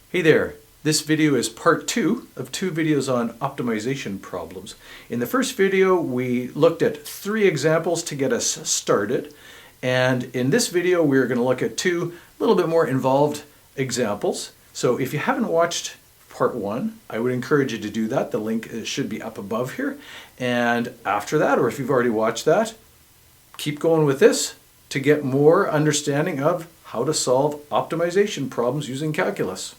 Hey there, this video is part 2 of 2 videos on optimization problems. In the first video we looked at 3 examples to get us started, and in this video we're going to look at 2 a little bit more involved examples. So if you haven't watched part 1, I would encourage you to do that. The link should be up above here, and after that, or if you've already watched that, keep going with this to get more understanding of how to solve optimization problems using calculus.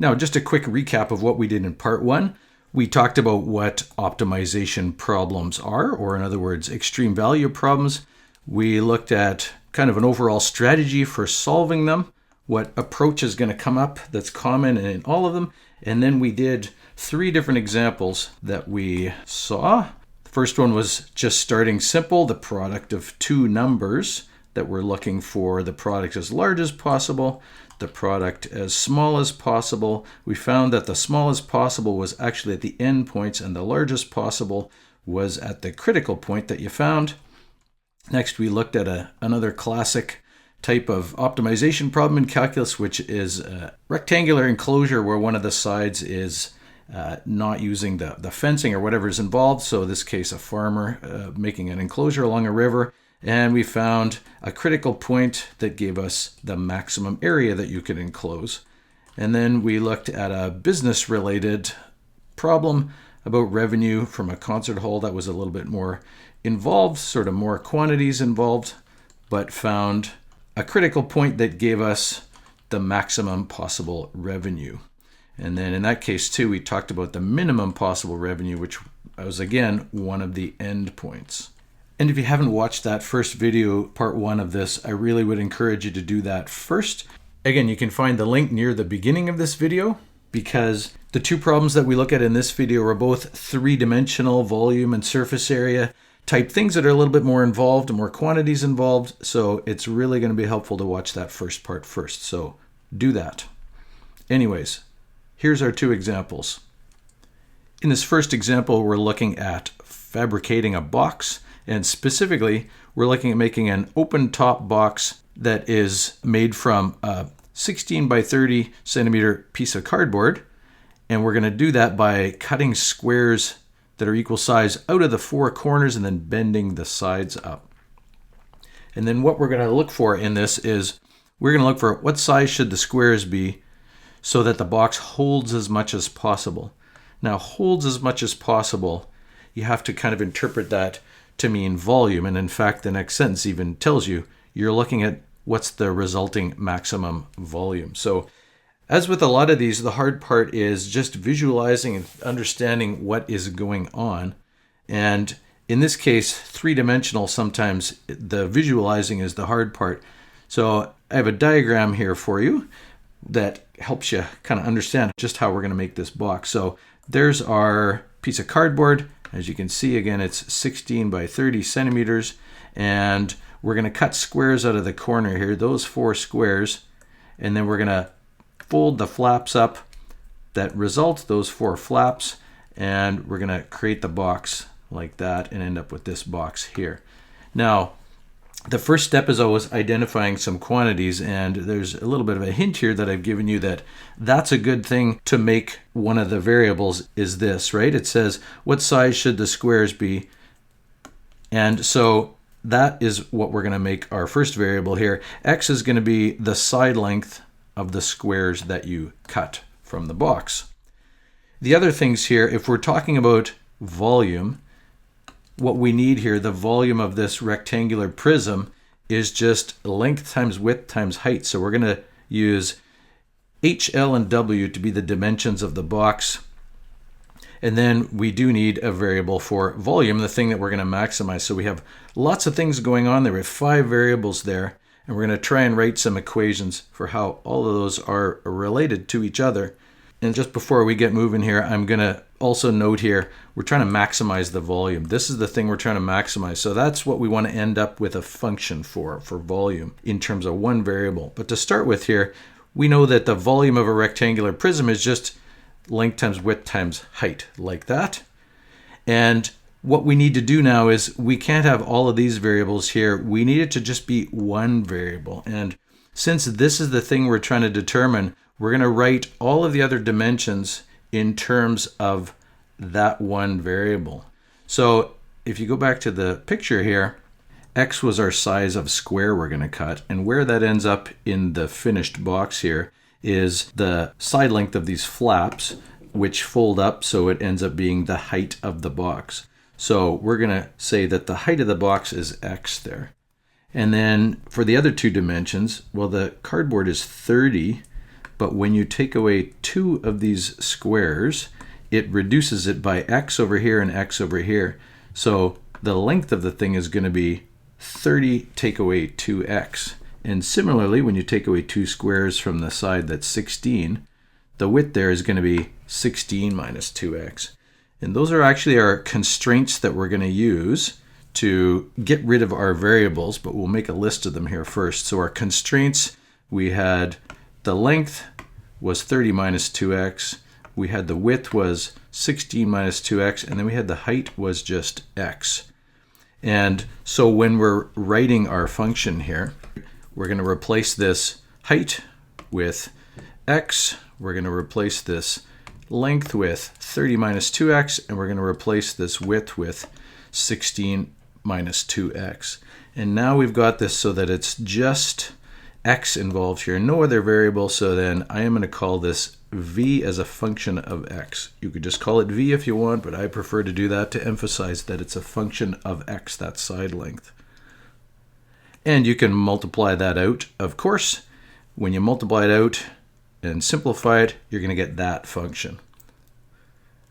Now, just a quick recap of what we did in part 1. We talked about what optimization problems are, or in other words, extreme value problems. We looked at kind of an overall strategy for solving them, what approach is going to come up that's common in all of them, and then we did 3 different examples that we saw. The first one was just starting simple, the product of 2 numbers that we're looking for the product as large as possible, the product as small as possible. We found that the smallest possible was actually at the end points and the largest possible was at the critical point that you found. Next, we looked at another classic type of optimization problem in calculus, which is a rectangular enclosure where one of the sides is not using the fencing or whatever is involved. So in this case, a farmer making an enclosure along a river. And we found a critical point that gave us the maximum area that you could enclose. And then we looked at a business-related problem about revenue from a concert hall that was a little bit more involved, sort of more quantities involved, but found a critical point that gave us the maximum possible revenue. And then in that case too, we talked about the minimum possible revenue, which was again one of the end points. And if you haven't watched that first video, part 1 of this, I really would encourage you to do that first. Again, you can find the link near the beginning of this video because the 2 problems that we look at in this video are both 3-dimensional volume and surface area type things that are a little bit more involved, more quantities involved. So it's really going to be helpful to watch that first part first. So do that. Anyways, here's our 2 examples. In this first example, we're looking at fabricating a box. And specifically, we're looking at making an open top box that is made from a 16 by 30 centimeter piece of cardboard. And we're going to do that by cutting squares that are equal size out of the 4 corners and then bending the sides up. And then what we're going to look for in this is we're going to look for what size should the squares be so that the box holds as much as possible. Now, holds as much as possible, you have to kind of interpret that to mean volume, and in fact the next sentence even tells you you're looking at what's the resulting maximum volume. So as with a lot of these, the hard part is just visualizing and understanding what is going on. And in this case, 3-dimensional, sometimes the visualizing is the hard part. So I have a diagram here for you that helps you kind of understand just how we're going to make this box. So there's our piece of cardboard. As you can see, again, it's 16 by 30 centimeters, and we're going to cut squares out of the corner here, those 4 squares, and then we're going to fold the flaps up that result, those 4 flaps, and we're going to create the box like that and end up with this box here. Now, the first step is always identifying some quantities, and there's a little bit of a hint here that I've given you that that's a good thing to make one of the variables is this, right? It says, what size should the squares be? And so that is what we're going to make our first variable here. X is going to be the side length of the squares that you cut from the box. The other things here, if we're talking about volume, what we need here, the volume of this rectangular prism, is just length times width times height. So we're going to use H, L, and W to be the dimensions of the box. And then we do need a variable for volume, the thing that we're going to maximize. So we have lots of things going on there. We have 5 variables there, and we're going to try and write some equations for how all of those are related to each other. And just before we get moving here, I'm going to also note here, we're trying to maximize the volume. This is the thing we're trying to maximize. So that's what we want to end up with a function for volume in terms of one variable. But to start with here, we know that the volume of a rectangular prism is just length times width times height, like that. And what we need to do now is we can't have all of these variables here. We need it to just be one variable. And since this is the thing we're trying to determine, we're going to write all of the other dimensions in terms of that one variable. So if you go back to the picture here, x was our size of square we're going to cut, and where that ends up in the finished box here is the side length of these flaps, which fold up so it ends up being the height of the box. So we're going to say that the height of the box is x there. And then for the other two dimensions, well, the cardboard is 30, but when you take away two of these squares, it reduces it by x over here and x over here. So the length of the thing is going to be 30 take away 2x. And similarly, when you take away two squares from the side that's 16, the width there is going to be 16 minus 2x. And those are actually our constraints that we're going to use to get rid of our variables, but we'll make a list of them here first. So our constraints, we had the length was 30 minus 2x, we had the width was 16 minus 2x, and then we had the height was just x. And so when we're writing our function here, we're going to replace this height with x, we're going to replace this length with 30 minus 2x, and we're going to replace this width with 16 minus 2x. And now we've got this so that it's just x involved here, no other variable. So then I am going to call this v as a function of x. You could just call it v if you want, but I prefer to do that to emphasize that it's a function of x, that side length. And you can multiply that out, of course. When you multiply it out and simplify it, you're going to get that function.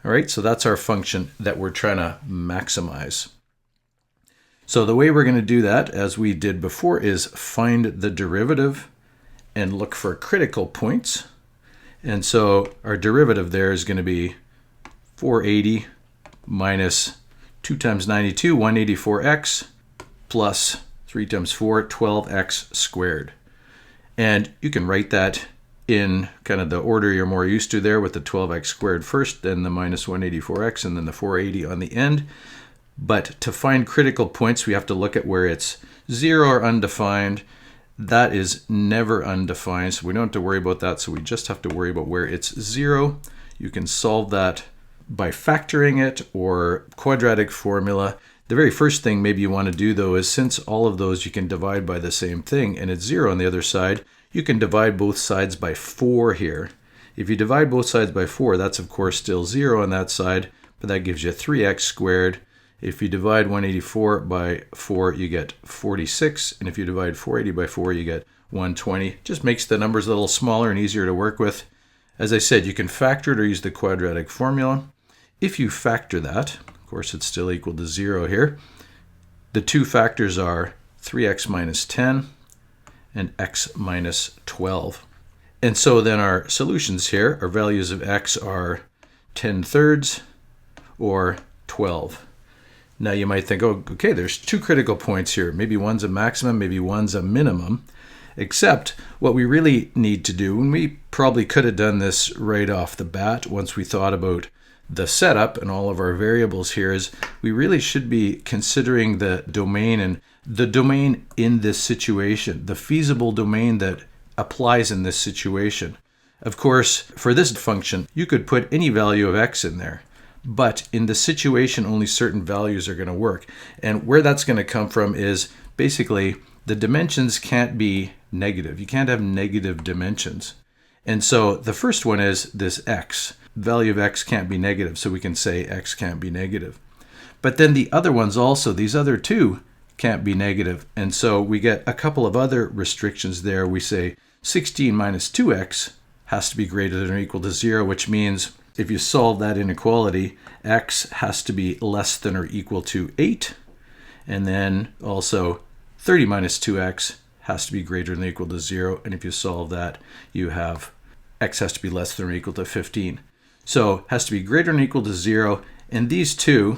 All right, so that's our function that we're trying to maximize. So the way we're going to do that, as we did before, is find the derivative and look for critical points. And so our derivative there is going to be 480 minus 2 times 92, 184x, plus 3 times 4, 12x squared. And you can write that in kind of the order you're more used to there, with the 12x squared first, then the minus 184x, and then the 480 on the end. But to find critical points, we have to look at where it's 0 or undefined. That is never undefined, so we don't have to worry about that. So we just have to worry about where it's 0. You can solve that by factoring it or quadratic formula. The very first thing maybe you want to do, though, is since all of those you can divide by the same thing and it's 0 on the other side, you can divide both sides by 4 here. If you divide both sides by 4, that's of course still 0 on that side, but that gives you 3x squared. If you divide 184 by 4, you get 46. And if you divide 480 by 4, you get 120. Just makes the numbers a little smaller and easier to work with. As I said, you can factor it or use the quadratic formula. If you factor that, of course, it's still equal to 0 here. The two factors are 3x minus 10 and x minus 12. And so then our solutions here, our values of x are 10/3 or 12. Now you might think, oh, okay, there's two critical points here. Maybe one's a maximum, maybe one's a minimum. Except what we really need to do, and we probably could have done this right off the bat once we thought about the setup and all of our variables here, is we really should be considering the domain, and the domain in this situation, the feasible domain that applies in this situation. Of course, for this function, you could put any value of x in there. But in the situation, only certain values are going to work. And where that's going to come from is basically the dimensions can't be negative. You can't have negative dimensions. And so the first one is this x. The value of x can't be negative, so we can say x can't be negative. But then the other ones also, these other two, can't be negative. And so we get a couple of other restrictions there. We say 16 minus 2x has to be greater than or equal to 0, which means if you solve that inequality, x has to be less than or equal to 8. And then also 30 minus 2x has to be greater than or equal to 0. And if you solve that, you have x has to be less than or equal to 15. So it has to be greater than or equal to 0. And these two,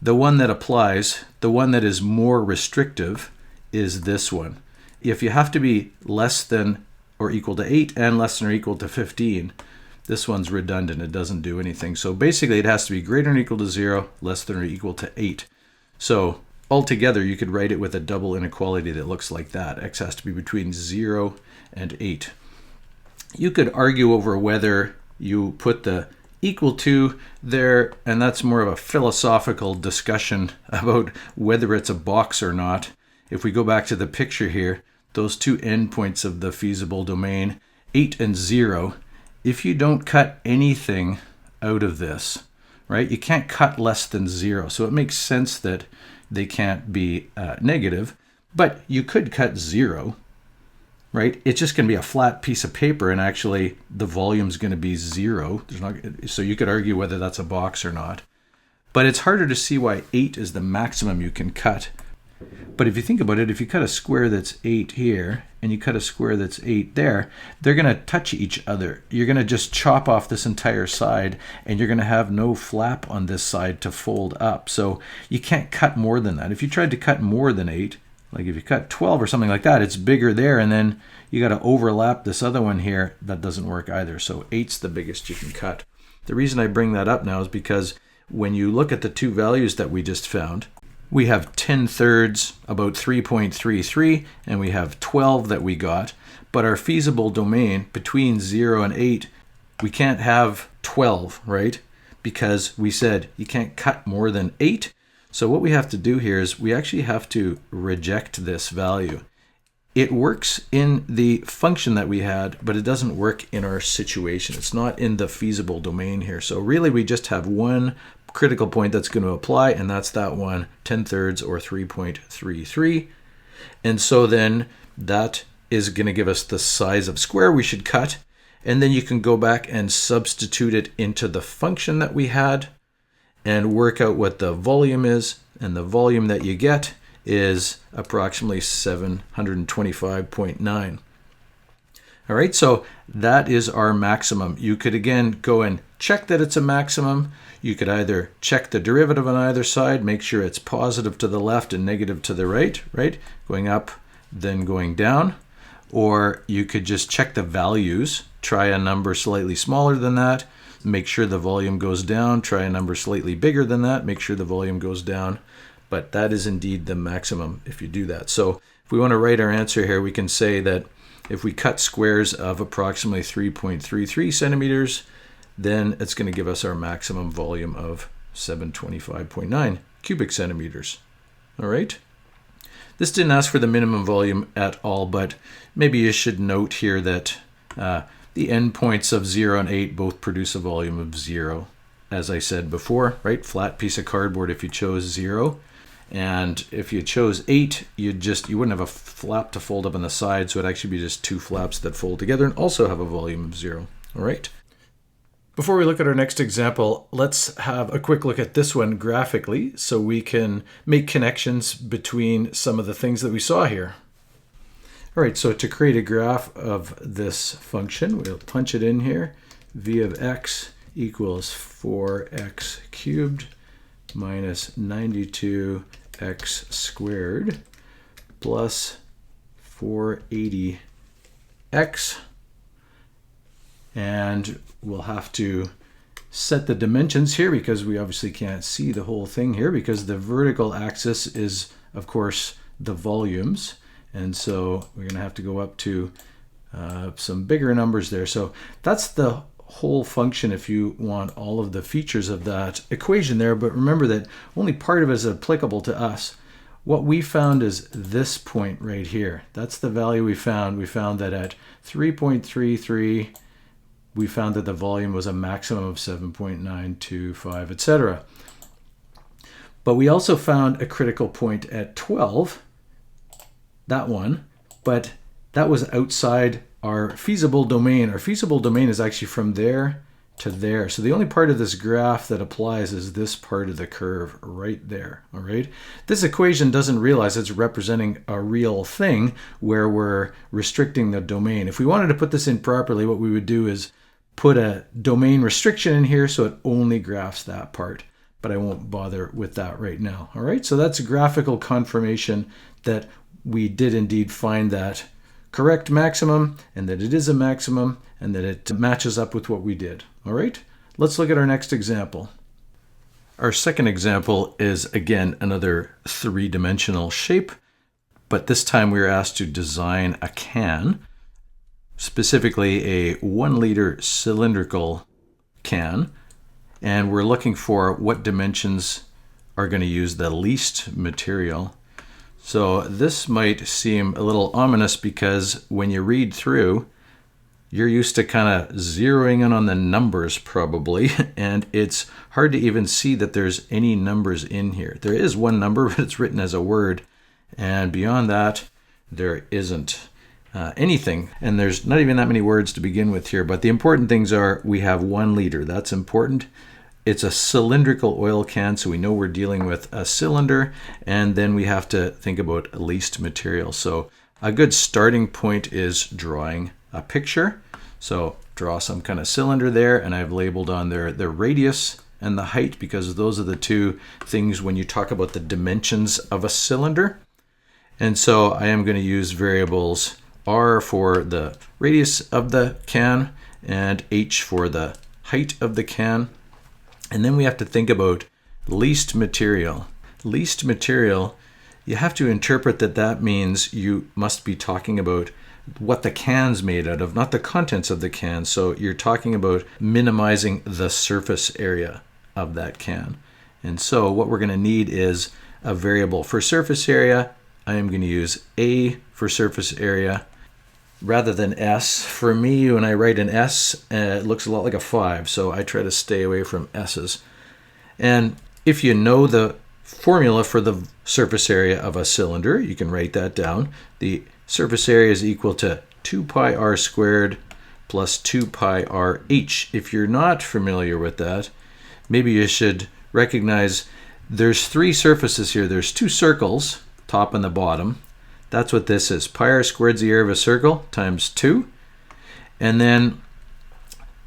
the one that applies, the one that is more restrictive, is this one. If you have to be less than or equal to 8 and less than or equal to 15, this one's redundant. It doesn't do anything. So basically it has to be greater than or equal to 0, less than or equal to 8. So altogether you could write it with a double inequality that looks like that. X has to be between 0 and 8. You could argue over whether you put the equal to there, and that's more of a philosophical discussion about whether it's a box or not. If we go back to the picture here, those two endpoints of the feasible domain, 8 and 0, if you don't cut anything out of this, right, you can't cut less than 0. So it makes sense that they can't be negative, but you could cut 0. Right? It's just going to be a flat piece of paper, and actually the volume is going to be 0. So you could argue whether that's a box or not. But it's harder to see why 8 is the maximum you can cut. But if you think about it, if you cut a square that's 8 here, and you cut a square that's 8 there, they're going to touch each other. You're going to just chop off this entire side, and you're going to have no flap on this side to fold up. So you can't cut more than that. If you tried to cut more than 8, like if you cut 12 or something like that, it's bigger there, and then you got to overlap this other one here. That doesn't work either. So 8's the biggest you can cut. The reason I bring that up now is because when you look at the two values that we just found, we have 10/3, about 3.33, and we have 12 that we got. But our feasible domain between 0 and 8, we can't have 12, right? Because we said you can't cut more than 8. So what we have to do here is we actually have to reject this value. It works in the function that we had, but it doesn't work in our situation. It's not in the feasible domain here. So really we just have one critical point that's going to apply, and that's that one, 10/3 or 3.33. And so then that is going to give us the size of square we should cut. And then you can go back and substitute it into the function that we had and work out what the volume is, and the volume that you get is approximately 725.9. All right, so that is our maximum. You could again go and check that it's a maximum. You could either check the derivative on either side, make sure it's positive to the left and negative to the right, going up, then going down. Or you could just check the values, try a number slightly smaller than that, make sure the volume goes down, try a number slightly bigger than that, make sure the volume goes down. But that is indeed the maximum if you do that. So if we want to write our answer here, we can say that if we cut squares of approximately 3.33 centimeters, then it's going to give us our maximum volume of 725.9 cubic centimeters. All right. This didn't ask for the minimum volume at all, but maybe you should note here that the endpoints of 0 and 8 both produce a volume of 0. As I said before, right? Flat piece of cardboard if you chose 0. And if you chose 8, you wouldn't have a flap to fold up on the side, so it'd actually be just two flaps that fold together and also have a volume of 0. All right. Before we look at our next example, let's have a quick look at this one graphically so we can make connections between some of the things that we saw here. All right, so to create a graph of this function, we'll punch it in here. V of x equals 4x cubed minus 92x squared plus 480x. And we'll have to set the dimensions here because we obviously can't see the whole thing here because the vertical axis is, of course, the volumes. And so we're going to have to go up to some bigger numbers there. So that's the whole function if you want all of the features of that equation there. But remember that only part of it is applicable to us. What we found is this point right here. That's the value we found. We found that at 3.33, we found that the volume was a maximum of 7.925, etc. But we also found a critical point at 12, that one, but that was outside our feasible domain. Our feasible domain is actually from there to there. So the only part of this graph that applies is this part of the curve right there, all right? This equation doesn't realize it's representing a real thing where we're restricting the domain. If we wanted to put this in properly, what we would do is put a domain restriction in here so it only graphs that part. But I won't bother with that right now, all right? So that's a graphical confirmation that we did indeed find that correct maximum, and that it is a maximum, and that it matches up with what we did. All right, let's look at our next example. Our second example is, again, another three-dimensional shape, but this time we were asked to design a can. specifically a 1 liter cylindrical can, and we're looking for what dimensions are going to use the least material. So this might seem a little ominous because when you read through, you're used to kind of zeroing in on the numbers probably, and it's hard to even see that there's any numbers in here. There is one number, but it's written as a word, and beyond that, there isn't anything. And there's not even that many words to begin with here, but the important things are we have 1 liter. That's important. It's a cylindrical oil can, so we know we're dealing with a cylinder, and then we have to think about least material. So a good starting point is drawing a picture. So draw some kind of cylinder there, and I've labeled on there the radius and the height, because those are the two things when you talk about the dimensions of a cylinder. And so I am going to use variables r for the radius of the can and h for the height of the can. And then we have to think about least material. Least material, you have to interpret that means you must be talking about what the can's made out of, not the contents of the can. So you're talking about minimizing the surface area of that can. And so what we're going to need is a variable for surface area. I am going to use A for surface area rather than S. For me, when I write an S, it looks a lot like a 5, so I try to stay away from S's. And if you know the formula for the surface area of a cylinder, you can write that down. The surface area is equal to 2 pi r squared plus 2 pi r h. If you're not familiar with that, maybe you should recognize there's 3 surfaces here. There's 2 circles, top and the bottom. That's what this is. Pi r squared is the area of a circle times 2. And then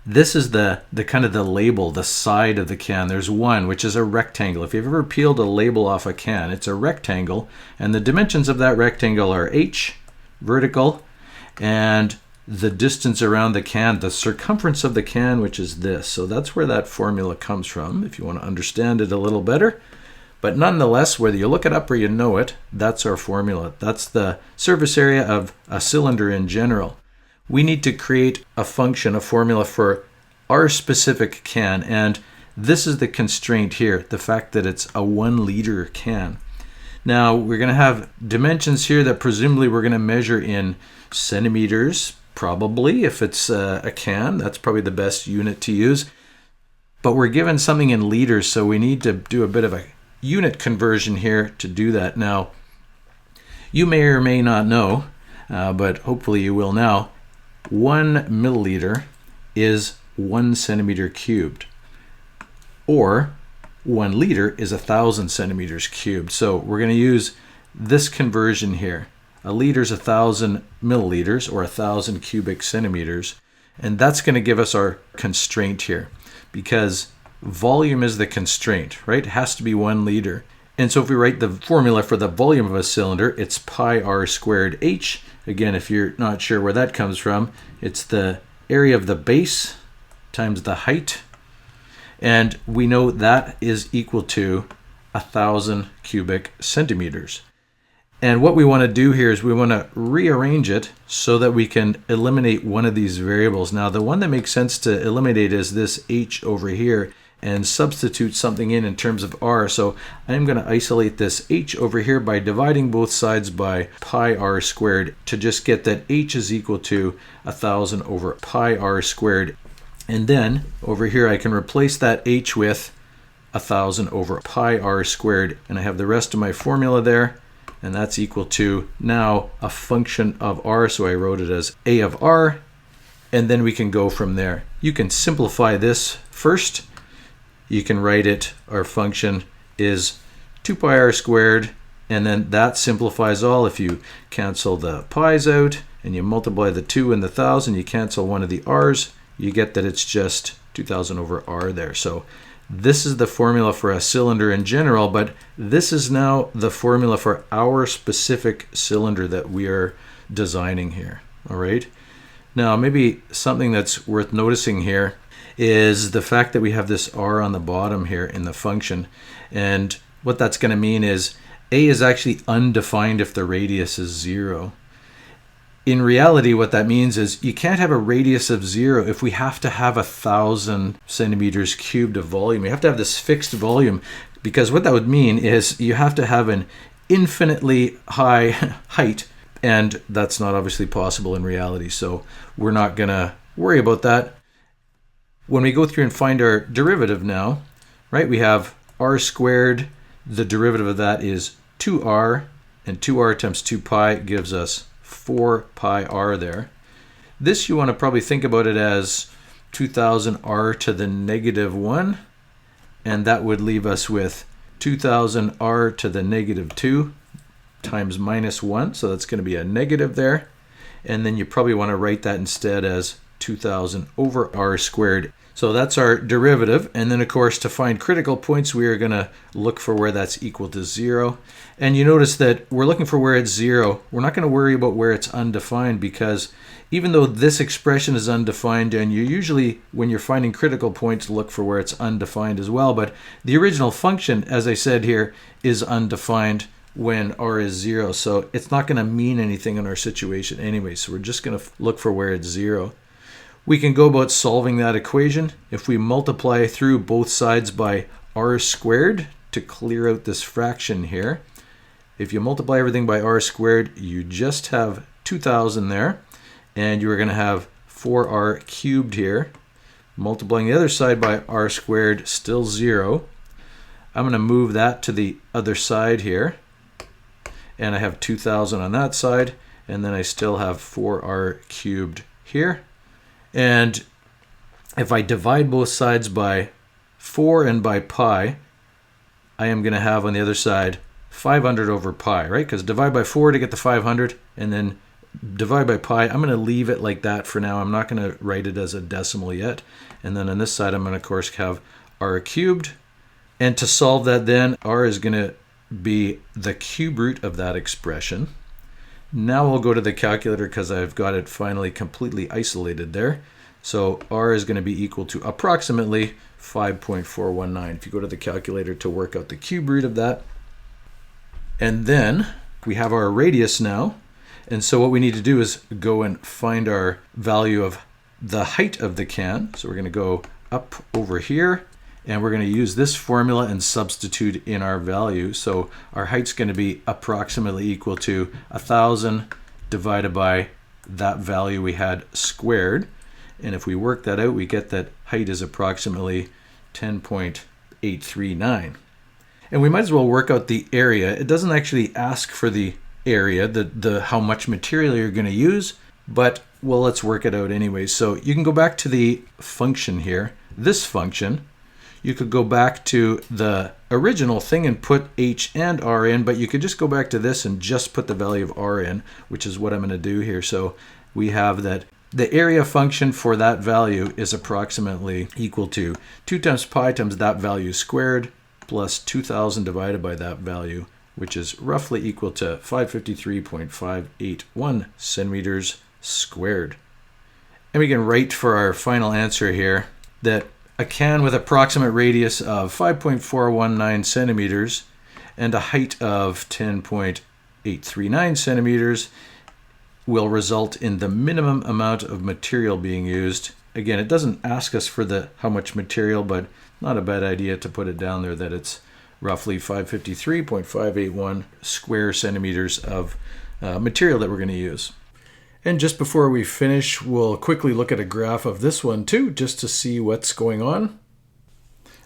this is the kind of the label, the side of the can. There's 1, which is a rectangle. If you've ever peeled a label off a can, it's a rectangle. And the dimensions of that rectangle are h, vertical, and the distance around the can, the circumference of the can, which is this. So that's where that formula comes from, if you want to understand it a little better. But nonetheless, whether you look it up or you know it, that's our formula. That's the surface area of a cylinder in general. We need to create a function, a formula for our specific can. And this is the constraint here, the fact that it's a 1 liter can. Now, we're going to have dimensions here that presumably we're going to measure in centimeters, probably. If it's a can, that's probably the best unit to use. But we're given something in liters, so we need to do a bit of a unit conversion here to do that. Now, you may or may not know, but hopefully you will now, 1 milliliter is 1 centimeter cubed, or 1 liter is 1,000 centimeters cubed. So we're going to use this conversion here. A liter is 1,000 milliliters, or 1,000 cubic centimeters, and that's going to give us our constraint here, because volume is the constraint, right? It has to be 1 liter. And so if we write the formula for the volume of a cylinder, it's pi r squared h. Again, if you're not sure where that comes from, it's the area of the base times the height. And we know that is equal to 1,000 cubic centimeters. And what we want to do here is we want to rearrange it so that we can eliminate one of these variables. Now, the one that makes sense to eliminate is this h over here, and substitute something in terms of r. So I'm going to isolate this h over here by dividing both sides by pi r squared to just get that h is equal to 1,000 over pi r squared. And then over here I can replace that h with 1,000 over pi r squared, and I have the rest of my formula there, and that's equal to now a function of r. So I wrote it as a of r, and then we can go from there. You can simplify this first. You can write it, our function is 2 pi r squared, and then that simplifies all. If you cancel the pi's out and you multiply the 2 and the 1,000, you cancel one of the r's, you get that it's just 2,000 over r there. So this is the formula for a cylinder in general, but this is now the formula for our specific cylinder that we are designing here. All right. Now, maybe something that's worth noticing here is the fact that we have this r on the bottom here in the function. And what that's going to mean is a is actually undefined if the radius is 0. in reality, what that means is you can't have a radius of 0 if we have to have 1,000 centimeters cubed of volume. You have to have this fixed volume, because what that would mean is you have to have an infinitely high height, and that's not obviously possible in reality. So we're not going to worry about that. When we go through and find our derivative now, right, we have r squared. The derivative of that is 2r, and 2r times 2 pi gives us 4 pi r there. This you want to probably think about it as 2000 r to the negative 1, and that would leave us with 2000 r to the negative 2 times minus 1, so that's going to be a negative there. And then you probably want to write that instead as 2000 over r squared. So that's our derivative. And then, of course, to find critical points, we are going to look for where that's equal to 0. And you notice that we're looking for where it's 0. We're not going to worry about where it's undefined, because even though this expression is undefined, and you usually, when you're finding critical points, look for where it's undefined as well. But the original function, as I said here, is undefined when r is 0. So it's not going to mean anything in our situation anyway. So we're just going to look for where it's 0. We can go about solving that equation. If we multiply through both sides by r squared to clear out this fraction here, if you multiply everything by r squared, you just have 2000 there, and you're going to have 4r cubed here. Multiplying the other side by r squared, still 0. I'm going to move that to the other side here, and I have 2000 on that side, and then I still have 4r cubed here. And if I divide both sides by 4 and by pi, I am going to have on the other side 500 over pi, right? Because divide by 4 to get the 500, and then divide by pi. I'm going to leave it like that for now. I'm not going to write it as a decimal yet. And then on this side, I'm going to, of course, have r cubed. And to solve that then, r is going to be the cube root of that expression. Now we'll go to the calculator because I've got it finally completely isolated there. So r is going to be equal to approximately 5.419. If you go to the calculator to work out the cube root of that. And then we have our radius now. And so what we need to do is go and find our value of the height of the can. So we're going to go up over here, and we're going to use this formula and substitute in our value. So our height's going to be approximately equal to 1,000 divided by that value we had squared. And if we work that out, we get that height is approximately 10.839. And we might as well work out the area. It doesn't actually ask for the area, the how much material you're going to use, but well, let's work it out anyway. So you can go back to the function here, this function. You could go back to the original thing and put h and r in, but you could just go back to this and just put the value of r in, which is what I'm going to do here. So we have that the area function for that value is approximately equal to 2 times pi times that value squared plus 2000 divided by that value, which is roughly equal to 553.581 centimeters squared. And we can write for our final answer here that a can with approximate radius of 5.419 centimeters and a height of 10.839 centimeters will result in the minimum amount of material being used. Again, it doesn't ask us for the how much material, but not a bad idea to put it down there that it's roughly 553.581 square centimeters of material that we're going to use. And just before we finish, we'll quickly look at a graph of this one too, just to see what's going on.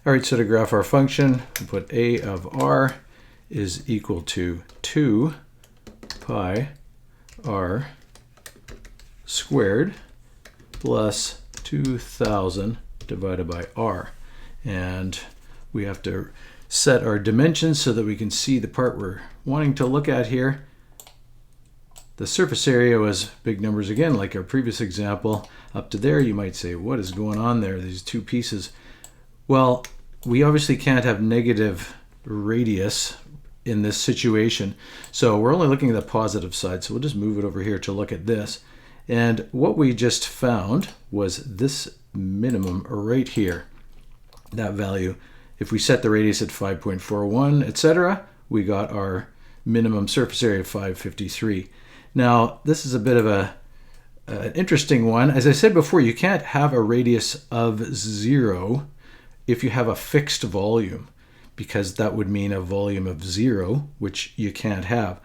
All right, so to graph our function, we put a of r is equal to 2 pi r squared plus 2000 divided by r. And we have to set our dimensions so that we can see the part we're wanting to look at here. The surface area was big numbers again, like our previous example. Up to there, you might say, what is going on there, these two pieces? Well, we obviously can't have negative radius in this situation. So we're only looking at the positive side. So we'll just move it over here to look at this. And what we just found was this minimum right here, that value. If we set the radius at 5.41, etc., we got our minimum surface area of 553. Now, this is a bit of an interesting one. As I said before, you can't have a radius of 0 if you have a fixed volume, because that would mean a volume of 0, which you can't have.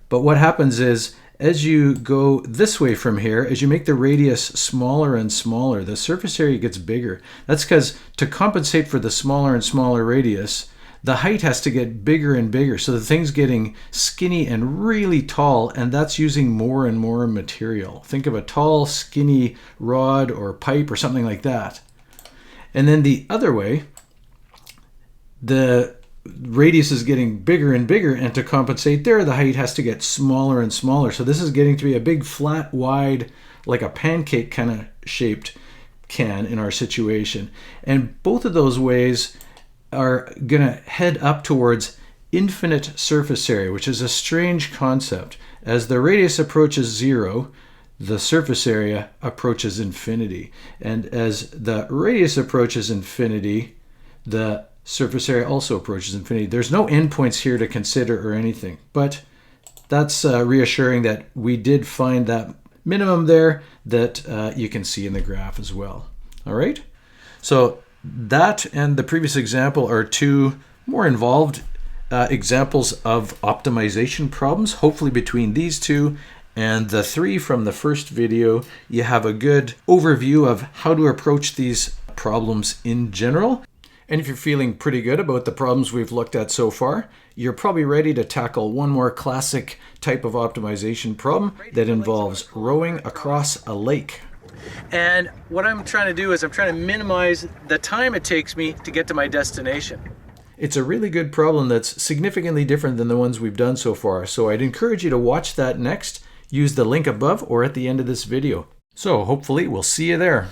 But what happens is, as you go this way from here, as you make the radius smaller and smaller, the surface area gets bigger. That's because to compensate for the smaller and smaller radius, the height has to get bigger and bigger. So the thing's getting skinny and really tall, and that's using more and more material. Think of a tall, skinny rod or pipe or something like that. And then the other way, the radius is getting bigger and bigger, and to compensate there, the height has to get smaller and smaller. So this is getting to be a big, flat, wide, like a pancake kind of shaped can in our situation. And both of those ways are going to head up towards infinite surface area, which is a strange concept. As the radius approaches 0, the surface area approaches infinity. And as the radius approaches infinity, the surface area also approaches infinity. There's no endpoints here to consider or anything, but that's reassuring that we did find that minimum there that you can see in the graph as well. All right, so that and the previous example are two more involved examples of optimization problems. Hopefully between these two and the three from the first video, you have a good overview of how to approach these problems in general. And if you're feeling pretty good about the problems we've looked at so far, you're probably ready to tackle one more classic type of optimization problem that involves rowing across a lake. And what I'm trying to do is I'm trying to minimize the time it takes me to get to my destination. It's a really good problem that's significantly different than the ones we've done so far. So I'd encourage you to watch that next. Use the link above or at the end of this video. So hopefully we'll see you there.